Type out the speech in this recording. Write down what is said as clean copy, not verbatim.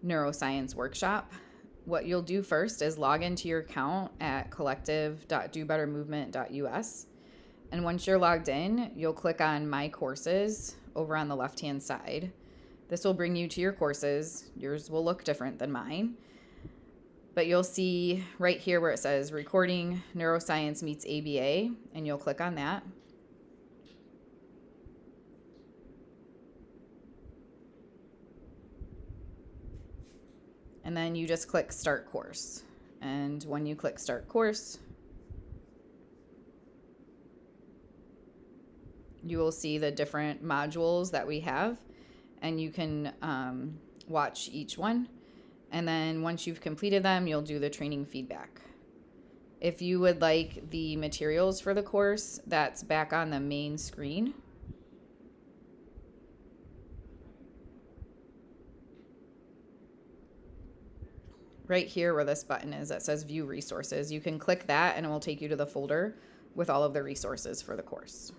Neuroscience workshop. What you'll do first is log into your account at collective.dobettermovement.us. And once you're logged in, you'll click on My Courses over on the left-hand side. This will bring you to your courses. Yours will look different than mine. But you'll see right here where it says Recording Neuroscience Meets ABA, and you'll click on that. And then you just click Start Course. And when you click Start Course, you will see the different modules that we have, and you can watch each one. And then once you've completed them, you'll do the training feedback. If you would like the materials for the course, that's back on the main screen. Right here where this button is that says View Resources, you can click that and it will take you to the folder with all of the resources for the course.